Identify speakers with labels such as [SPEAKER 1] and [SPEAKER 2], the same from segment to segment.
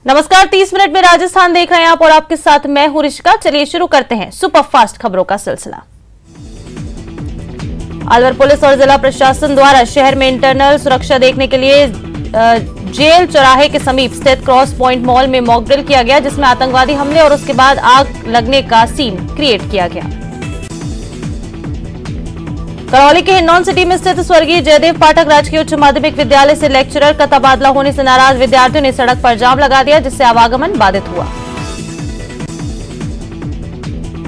[SPEAKER 1] नमस्कार, 30 मिनट में राजस्थान देख रहे हैं आप और आपके साथ मैं हूं ऋषिका। चलिए शुरू करते हैं सुपरफास्ट खबरों का सिलसिला। अलवर पुलिस और जिला प्रशासन द्वारा शहर में इंटरनल सुरक्षा देखने के लिए जेल चौराहे के समीप स्थित क्रॉस पॉइंट मॉल में मॉक ड्रिल किया गया, जिसमें आतंकवादी हमले और उसके बाद आग लगने का सीन क्रिएट किया गया। करौली के हिंडौन सिटी में स्थित स्वर्गीय जयदेव पाठक राजकीय उच्च माध्यमिक विद्यालय से लेक्चरर का तबादला होने से नाराज विद्यार्थियों ने सड़क पर जाम लगा दिया, जिससे आवागमन बाधित हुआ।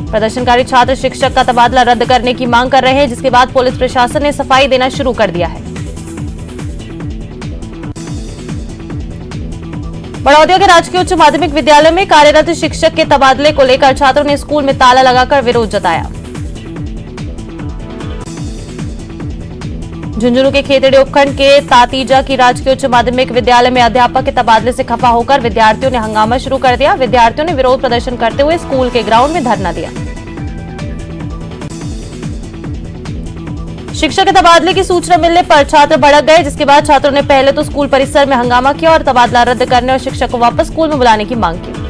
[SPEAKER 1] प्रदर्शनकारी छात्र शिक्षक का तबादला रद्द करने की मांग कर रहे हैं, जिसके बाद पुलिस प्रशासन ने सफाई देना शुरू कर दिया है। बड़ौदिया के राजकीय उच्च माध्यमिक विद्यालय में कार्यरत शिक्षक के तबादले को लेकर छात्रों ने स्कूल में ताला लगाकर विरोध जताया। झुंझुनू के खेतड़ी उपखंड के तातीजा की राजकीय उच्च माध्यमिक विद्यालय में अध्यापक के तबादले से खफा होकर विद्यार्थियों ने हंगामा शुरू कर दिया। विद्यार्थियों ने विरोध प्रदर्शन करते हुए स्कूल के ग्राउंड में धरना दिया। शिक्षक के तबादले की सूचना मिलने पर छात्र भड़क गए, जिसके बाद छात्रों ने पहले तो स्कूल परिसर में हंगामा किया और तबादला रद्द करने और शिक्षक को वापस स्कूल में बुलाने की मांग की।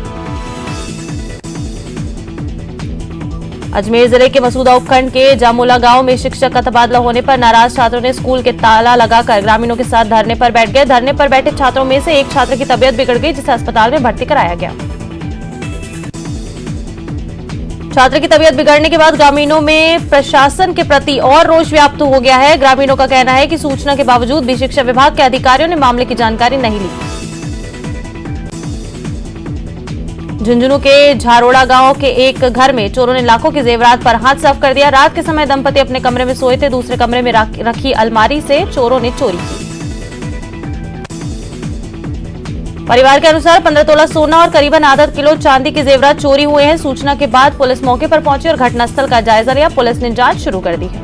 [SPEAKER 1] अजमेर जिले के मसूदा उपखंड के जामुला गांव में शिक्षक का तबादला होने पर नाराज छात्रों ने स्कूल के ताला लगाकर ग्रामीणों के साथ धरने पर बैठ गए। धरने पर बैठे छात्रों में से एक छात्र की तबीयत बिगड़ गई, जिसे अस्पताल में भर्ती कराया गया। छात्र की तबीयत बिगड़ने के बाद ग्रामीणों में प्रशासन के प्रति और रोष व्याप्त हो गया है। ग्रामीणों का कहना है कि सूचना के बावजूद भी शिक्षा विभाग के अधिकारियों ने मामले की जानकारी नहीं ली। झुंझुनू के झारोड़ा गांव के एक घर में चोरों ने लाखों के जेवरात पर हाथ साफ कर दिया। रात के समय दंपति अपने कमरे में सोए थे। दूसरे कमरे में रखी अलमारी से चोरों ने चोरी की। परिवार के अनुसार 15 तोला सोना और करीबन आधा किलो चांदी के जेवरात चोरी हुए हैं। सूचना के बाद पुलिस मौके पर पहुंची और घटनास्थल का जायजा लिया। पुलिस ने जांच शुरू कर दी है।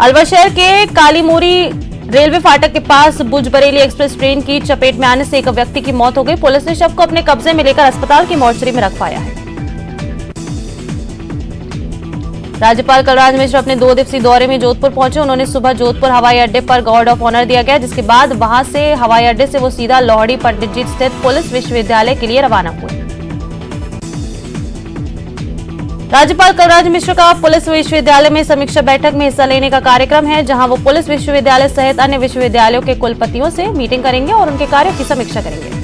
[SPEAKER 1] अलवर शहर के कालीमोरी रेलवे फाटक के पास भुज बरेली एक्सप्रेस ट्रेन की चपेट में आने से एक व्यक्ति की मौत हो गई। पुलिस ने शव को अपने कब्जे में लेकर अस्पताल की मोर्चरी में रखवाया है। राज्यपाल कलराज मिश्र अपने 2 दिवसीय दौरे में जोधपुर पहुंचे। उन्होंने सुबह जोधपुर हवाई अड्डे पर गार्ड ऑफ ऑनर दिया गया, जिसके बाद वहां से हवाई अड्डे से वो सीधा लोहड़ी पंडित जी स्थित पुलिस विश्वविद्यालय के लिए रवाना हुए। राज्यपाल कलराज मिश्र का पुलिस विश्वविद्यालय में समीक्षा बैठक में हिस्सा लेने का कार्यक्रम है, जहां वो पुलिस विश्वविद्यालय सहित अन्य विश्वविद्यालयों के कुलपतियों से मीटिंग करेंगे और उनके कार्यों की समीक्षा करेंगे।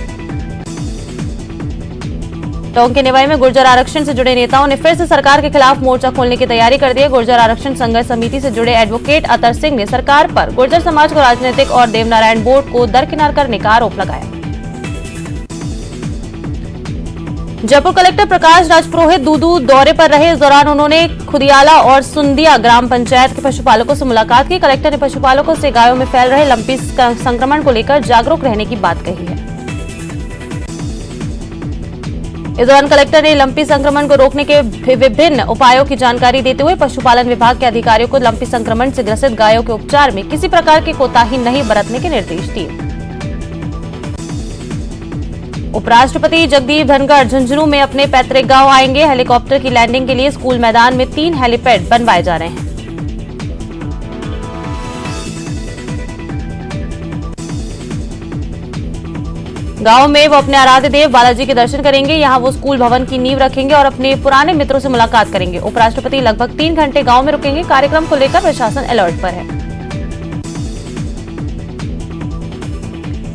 [SPEAKER 1] टोंक के निवाई में गुर्जर आरक्षण से जुड़े नेताओं ने फिर से सरकार के खिलाफ मोर्चा खोलने की तैयारी कर दी है। गुर्जर आरक्षण संघर्ष समिति से जुड़े एडवोकेट अतर सिंह ने सरकार पर गुर्जर समाज को राजनीतिक और देवनारायण बोर्ड को दरकिनार करने का आरोप लगाया। जयपुर कलेक्टर प्रकाश राज पुरोहित दूदू दौरे पर रहे। इस दौरान उन्होंने खुदियाला और सुंदिया ग्राम पंचायत के पशुपालकों से मुलाकात की। कलेक्टर ने पशुपालकों से गायों में फैल रहे लंपी संक्रमण को लेकर जागरूक रहने की बात कही है। इस दौरान कलेक्टर ने लंपी संक्रमण को रोकने के विभिन्न उपायों की जानकारी देते हुए पशुपालन विभाग के अधिकारियों को लंपी संक्रमण से ग्रसित गायों के उपचार में किसी प्रकार की कोताही नहीं बरतने के निर्देश दिए। उपराष्ट्रपति जगदीप धनखड़ झुंझुनू में अपने पैतृक गांव आएंगे। हेलीकॉप्टर की लैंडिंग के लिए स्कूल मैदान में 3 हेलीपैड बनवाए जा रहे हैं। गांव में वो अपने आराध्य देव बालाजी के दर्शन करेंगे। यहां वो स्कूल भवन की नींव रखेंगे और अपने पुराने मित्रों से मुलाकात करेंगे। उपराष्ट्रपति लगभग 3 घंटे गांव में रुकेंगे। कार्यक्रम को लेकर प्रशासन अलर्ट पर है।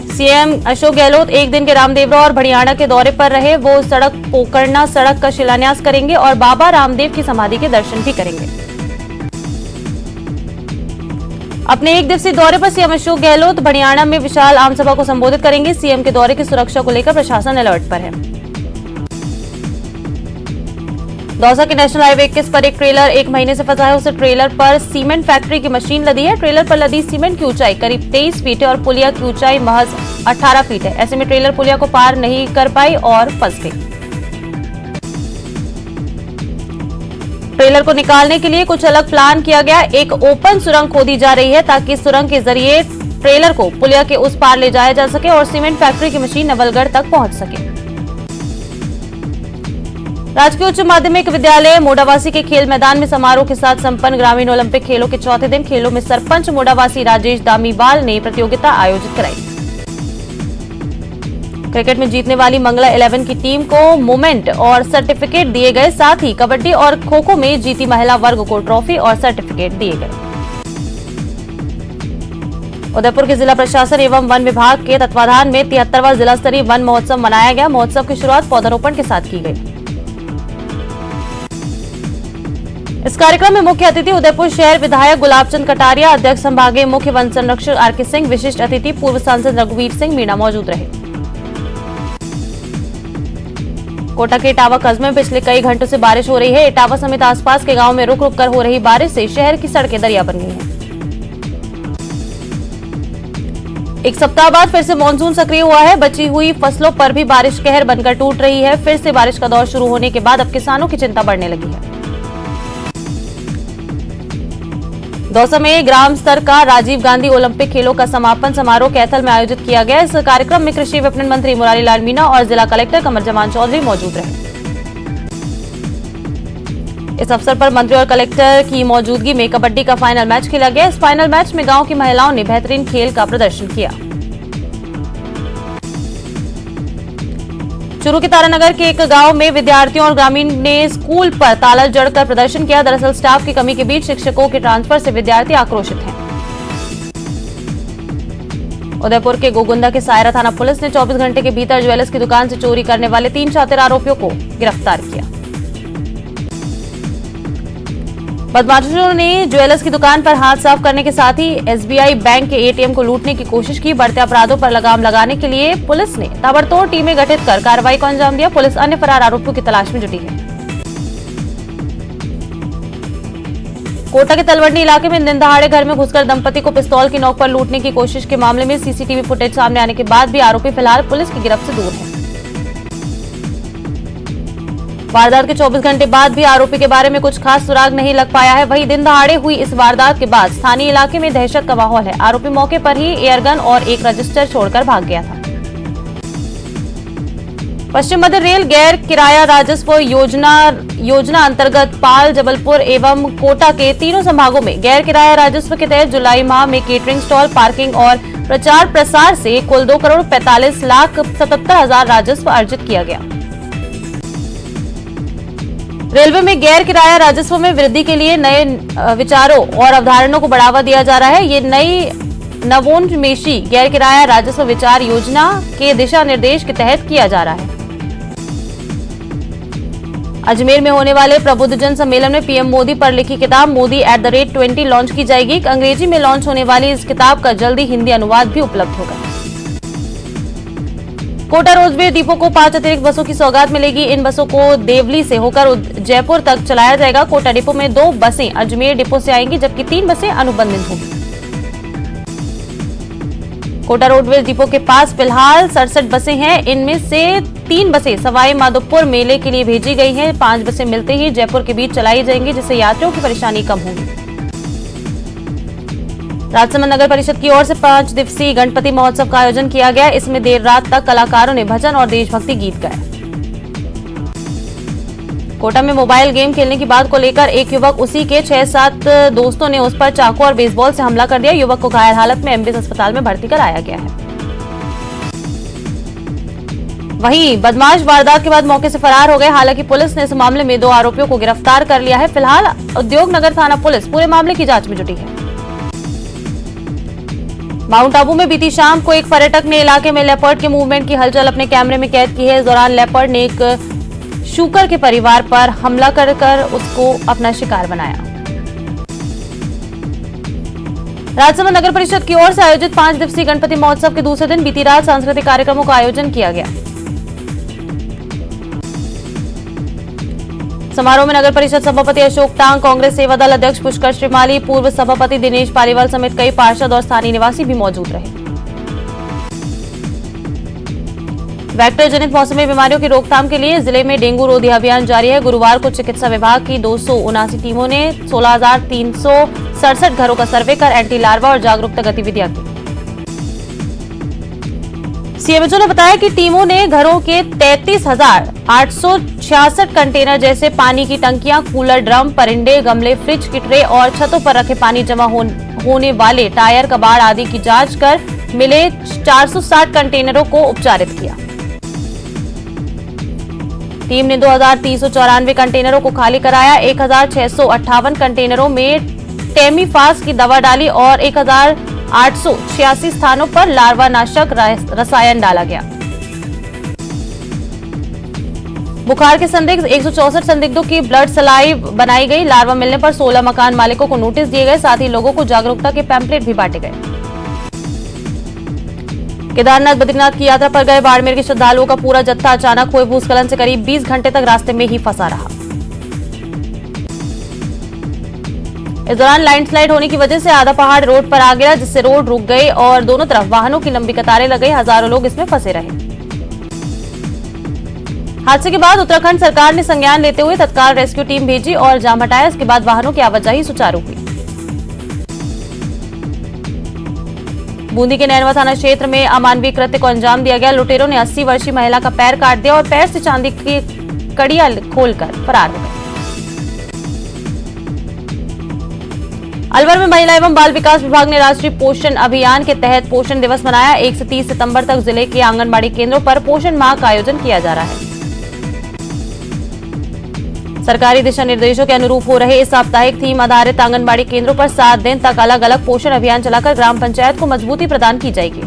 [SPEAKER 1] सीएम अशोक गहलोत एक दिन के रामदेवरा और भड़ियाणा के दौरे पर रहे। वो सड़क पोकरना सड़क का शिलान्यास करेंगे और बाबा रामदेव की समाधि के दर्शन भी करेंगे। अपने 1 दिवसीय दौरे पर सीएम अशोक गहलोत भड़ियाणा में विशाल आमसभा को संबोधित करेंगे। सीएम के दौरे की सुरक्षा को लेकर प्रशासन अलर्ट पर है। दौसा के नेशनल हाईवे 21 पर एक ट्रेलर 1 महीने से फंसा है। उसे ट्रेलर पर सीमेंट फैक्ट्री की मशीन लदी है। ट्रेलर पर लदी सीमेंट की ऊंचाई करीब 23 फीट है और पुलिया की ऊंचाई महज 18 फीट है। ऐसे में ट्रेलर पुलिया को पार नहीं कर पाई और फंस गई। ट्रेलर को निकालने के लिए कुछ अलग प्लान किया गया। एक ओपन सुरंग खोदी जा रही है ताकि इस सुरंग के जरिए ट्रेलर को पुलिया के उस पार ले जाया जा सके और सीमेंट फैक्ट्री की मशीन नवलगढ़ तक पहुंच सके। राजकीय उच्च माध्यमिक विद्यालय मोडावासी के खेल मैदान में समारोह के साथ संपन्न ग्रामीण ओलंपिक खेलों के चौथे दिन खेलों में सरपंच मोडावासी राजेश दामीवाल ने प्रतियोगिता आयोजित कराई। क्रिकेट में जीतने वाली मंगला 11 की टीम को मोमेंट और सर्टिफिकेट दिए गए, साथ ही कबड्डी और खो खो में जीती महिला वर्ग को ट्रॉफी और सर्टिफिकेट दिए गए। उदयपुर के जिला प्रशासन एवं वन विभाग के तत्वाधान में 73वां जिला स्तरीय वन महोत्सव मनाया गया। महोत्सव की शुरुआत पौधारोपण के साथ की गई। इस कार्यक्रम में मुख्य अतिथि उदयपुर शहर विधायक गुलाबचंद कटारिया, अध्यक्ष संभागीय मुख्य वन संरक्षक आर के सिंह, विशिष्ट अतिथि पूर्व सांसद रघुवीर सिंह मीणा मौजूद रहे। कोटा के इटावा कस्बे में पिछले कई घंटों से बारिश हो रही है। इटावा समेत आसपास के गांव में रुक रुक कर हो रही बारिश से शहर की सड़कें दरिया बन गई हैं। एक सप्ताह बाद फिर से मानसून सक्रिय हुआ है। बची हुई फसलों पर भी बारिश कहर बनकर टूट रही है। फिर से बारिश का दौर शुरू होने के बाद अब किसानों की चिंता बढ़ने लगी है। दौसा में ग्राम स्तर का राजीव गांधी ओलंपिक खेलों का समापन समारोह कैथल में आयोजित किया गया। इस कार्यक्रम में कृषि विपणन मंत्री मुरारी लाल मीणा और जिला कलेक्टर कमरजमान चौधरी मौजूद रहे। इस अवसर पर मंत्री और कलेक्टर की मौजूदगी में कबड्डी का फाइनल मैच खेला गया। इस फाइनल मैच में गांव की महिलाओं ने बेहतरीन खेल का प्रदर्शन किया। चूरू के तारानगर के एक गांव में विद्यार्थियों और ग्रामीण ने स्कूल पर ताला जड़कर प्रदर्शन किया। दरअसल स्टाफ की कमी के बीच शिक्षकों के ट्रांसफर से विद्यार्थी आक्रोशित हैं। उदयपुर के गोगुंदा के सायरा थाना पुलिस ने 24 घंटे के भीतर ज्वेलर्स की दुकान से चोरी करने वाले 3 शातिर आरोपियों को गिरफ्तार किया। बदमाशों ने ज्वेलर्स की दुकान पर हाथ साफ करने के साथ ही एसबीआई बैंक के एटीएम को लूटने की कोशिश की। बढ़ते अपराधों पर लगाम लगाने के लिए पुलिस ने ताबड़तोड़ टीमें गठित कर कार्रवाई को अंजाम दिया। पुलिस अन्य फरार आरोपियों की तलाश में जुटी है। कोटा के तलवंडी इलाके में दिन दहाड़े घर में घुसकर दंपति को पिस्तौल की नोक पर लूटने की कोशिश के मामले में सीसीटीवी फुटेज सामने आने के बाद भी आरोपी फिलहाल पुलिस की गिरफ्त से दूर है। वारदात के 24 घंटे बाद भी आरोपी के बारे में कुछ खास सुराग नहीं लग पाया है। वहीं दिन दहाड़े हुई इस वारदात के बाद स्थानीय इलाके में दहशत का माहौल है। आरोपी मौके पर ही एयरगन और एक रजिस्टर छोड़कर भाग गया था। पश्चिम मध्य रेल गैर किराया राजस्व योजना अंतर्गत पाल, जबलपुर एवं कोटा के तीनों संभागों में गैर किराया राजस्व के तहत जुलाई माह में केटरिंग स्टॉल, पार्किंग और प्रचार प्रसार से कुल 2,45,77,000 राजस्व अर्जित किया गया। रेलवे में गैर किराया राजस्व में वृद्धि के लिए नए विचारों और अवधारणाओं को बढ़ावा दिया जा रहा है। ये नई नवोन्मेषी गैर किराया राजस्व विचार योजना के दिशा निर्देश के तहत किया जा रहा है। अजमेर में होने वाले प्रबुद्धजन सम्मेलन में पीएम मोदी पर लिखी किताब Modi@20 लॉन्च की जाएगी। अंग्रेजी में लॉन्च होने वाली इस किताब का जल्दी हिंदी अनुवाद भी उपलब्ध होगा। कोटा रोजवे डिपो को 5 अतिरिक्त बसों की सौगात मिलेगी। इन बसों को देवली से होकर जयपुर तक चलाया जाएगा। कोटा डिपो में 2 बसें अजमेर डिपो से आएंगी, जबकि 3 बसें अनुबंधित होंगी। कोटा रोडवेज डिपो के पास फिलहाल 67 बसें हैं। इनमें से 3 बसें सवाई माधोपुर मेले के लिए भेजी गई हैं। 5 बसें मिलते ही जयपुर के बीच चलाई जाएंगी, जिससे यात्रियों की परेशानी कम होगी। राजसमंद नगर परिषद की ओर से 5 दिवसीय गणपति महोत्सव का आयोजन किया गया। इसमें देर रात तक कलाकारों ने भजन और देशभक्ति गीत गाए। कोटा में मोबाइल गेम खेलने की बात को लेकर एक युवक, उसी के 6-7 दोस्तों ने उस पर चाकू और बेसबॉल से हमला कर दिया। युवक को घायल हालत में एमबीएस अस्पताल में भर्ती कराया गया है। वहीं बदमाश वारदात के बाद मौके से फरार हो गए। हालांकि पुलिस ने इस मामले में 2 आरोपियों को गिरफ्तार कर लिया है। फिलहाल उद्योग नगर थाना पुलिस पूरे मामले की जांच में जुटी है। माउंट आबू में बीती शाम को एक पर्यटक ने इलाके में लेपर्ड के मूवमेंट की हलचल अपने कैमरे में कैद की है। इस दौरान लेपर्ड ने एक शूकर के परिवार पर हमला कर उसको अपना शिकार बनाया। राजसमंद नगर परिषद की ओर से आयोजित 5 दिवसीय गणपति महोत्सव के दूसरे दिन बीती रात सांस्कृतिक कार्यक्रमों का आयोजन किया गया। समारोह में नगर परिषद सभापति अशोक टांग, कांग्रेस सेवा दल अध्यक्ष पुष्कर श्रीमाली, पूर्व सभापति दिनेश पालीवाल समेत कई पार्षद और स्थानीय निवासी भी मौजूद रहे। वेक्टर जनित मौसमी बीमारियों की रोकथाम के लिए जिले में डेंगू रोधी अभियान जारी है। गुरुवार को चिकित्सा विभाग की 279 टीमों ने 16,367 घरों का सर्वे कर एंटी लार्वा और जागरूकता गतिविधियां की। सीएमएचओ ने बताया कि टीमों ने घरों के 33,866 कंटेनर जैसे पानी की टंकियां, कूलर, ड्रम, परिंदे, गमले, फ्रिज की ट्रे और छतों पर रखे पानी जमा होने वाले टायर, कबाड़ आदि की जांच कर मिले 460 कंटेनरों को उपचारित किया। टीम ने 2,394 कंटेनरों को खाली कराया, 1,658 कंटेनरों में टेमीफास की दवा डाली और 1,886 स्थानों पर लार्वा नाशक रसायन डाला गया। बुखार के संदिग्ध 164 संदिग्धों की ब्लड सलाइव बनाई गई। लार्वा मिलने पर 16 मकान मालिकों को नोटिस दिए गए, साथ ही लोगों को जागरूकता के पैम्पलेट भी बांटे गए। केदारनाथ बद्रीनाथ की यात्रा पर गए बाड़मेर के श्रद्धालुओं का पूरा जत्था अचानक हुए भूस्खलन से करीब 20 घंटे तक रास्ते में ही फंसा रहा। इस दौरान लैंडस्लाइड होने की वजह से आधा पहाड़ रोड पर आ गया, जिससे रोड रुक गई और दोनों तरफ वाहनों की लंबी कतारें लग गई। हजारों लोग इसमें फंसे रहे। हादसे के बाद उत्तराखंड सरकार ने संज्ञान लेते हुए तत्काल रेस्क्यू टीम भेजी और जाम हटाया। इसके बाद वाहनों की आवाजाही सुचारू हुई। बूंदी के नैनवा थाना क्षेत्र में अमानवीय कृत्य को अंजाम दिया गया। लुटेरों ने 80 वर्षीय महिला का पैर काट दिया और पैर से चांदी की कड़ियां खोलकर फरार हो गए। अलवर में महिला एवं बाल विकास विभाग ने राष्ट्रीय पोषण अभियान के तहत पोषण दिवस मनाया। 1 से 30 सितंबर तक जिले के आंगनबाड़ी केंद्रों पर पोषण माह का आयोजन किया जा रहा है। सरकारी दिशा निर्देशों के अनुरूप हो रहे इस साप्ताहिक थीम आधारित आंगनबाड़ी केंद्रों पर 7 दिन तक अलग अलग पोषण अभियान चलाकर ग्राम पंचायत को मजबूती प्रदान की जाएगी।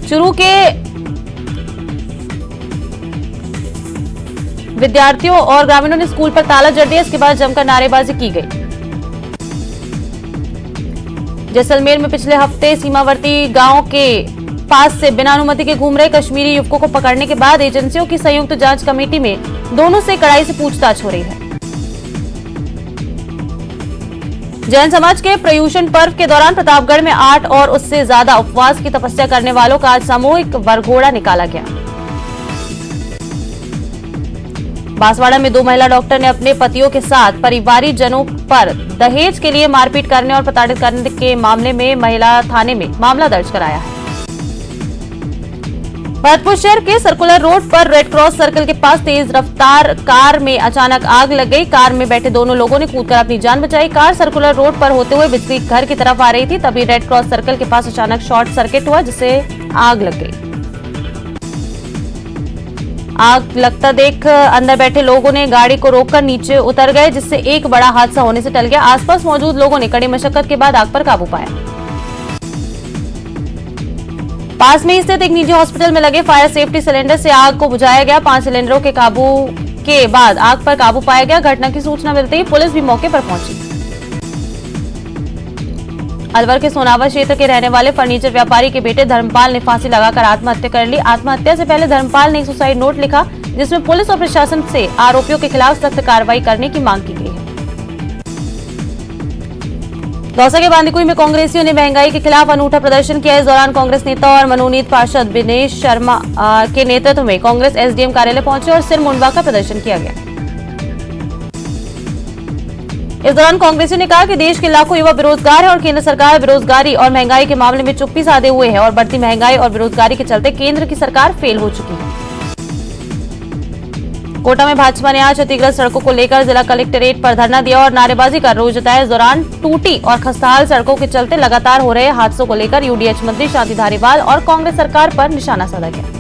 [SPEAKER 1] चुरू के विद्यार्थियों और ग्रामीणों ने स्कूल पर ताला जड़ दिया। इसके बाद जमकर नारेबाजी की गई। जैसलमेर में पिछले हफ्ते सीमावर्ती गांव के पास से बिना अनुमति के घूम रहे कश्मीरी युवकों को पकड़ने के बाद एजेंसियों की संयुक्त जांच कमेटी में दोनों से कड़ाई से पूछताछ हो रही है। जैन समाज के पर्युषण पर्व के दौरान प्रतापगढ़ में 8 और उससे ज्यादा उपवास की तपस्या करने वालों का आज सामूहिक वरघोड़ा निकाला गया। बांसवाड़ा में 2 महिला डॉक्टर ने अपने पतियों के साथ परिवारी जनों पर दहेज के लिए मारपीट करने और प्रताड़ित करने के मामले में महिला थाने में मामला दर्ज कराया है। भरतपुर शहर के सर्कुलर रोड पर रेड क्रॉस सर्कल के पास तेज रफ्तार कार में अचानक आग लग गई। कार में बैठे दोनों लोगों ने कूदकर अपनी जान बचाई। कार सर्कुलर रोड पर होते हुए बिजली घर की तरफ आ रही थी, तभी रेड क्रॉस सर्कल के पास अचानक शॉर्ट सर्किट हुआ, जिससे आग लग गई। आग लगता देख अंदर बैठे लोगों ने गाड़ी को रोककर नीचे उतर गए, जिससे एक बड़ा हादसा होने से टल गया। आसपास मौजूद लोगों ने कड़ी मशक्कत के बाद आग पर काबू पाया। पास में स्थित एक निजी हॉस्पिटल में लगे फायर सेफ्टी सिलेंडर से आग को बुझाया गया। 5 सिलेंडरों के काबू के बाद आग पर काबू पाया गया। घटना की सूचना मिलते ही पुलिस भी मौके पर पहुंची। अलवर के सोनावर क्षेत्र के रहने वाले फर्नीचर व्यापारी के बेटे धर्मपाल ने फांसी लगाकर आत्महत्या कर ली। आत्महत्या से पहले धर्मपाल ने एक सुसाइड नोट लिखा, जिसमें पुलिस और प्रशासन से आरोपियों के खिलाफ सख्त कार्रवाई करने की मांग की गई है। दौसा के बांदीकुई में कांग्रेसियों ने महंगाई के खिलाफ अनूठा प्रदर्शन किया। इस दौरान कांग्रेस नेता और मनोनीत पार्षद विनेश शर्मा के नेतृत्व में कांग्रेस एसडीएम कार्यालय पहुंचे और सिर मुंडवा का प्रदर्शन किया गया। इस दौरान कांग्रेसियों ने कहा कि देश के लाखों युवा बेरोजगार है और केंद्र सरकार बेरोजगारी और महंगाई के मामले में चुप्पी साधे हुए है और बढ़ती महंगाई और बेरोजगारी के चलते केंद्र की सरकार फेल हो चुकी है। कोटा में भाजपा ने आज क्षतिग्रस्त सड़कों को लेकर जिला कलेक्ट्रेट पर धरना दिया और नारेबाजी का रोष जताया। इस दौरान टूटी और खस्ताहाल सड़कों के चलते लगातार हो रहे हादसों को लेकर यूडीएच मंत्री शांति धारीवाल और कांग्रेस सरकार पर निशाना साधा गया।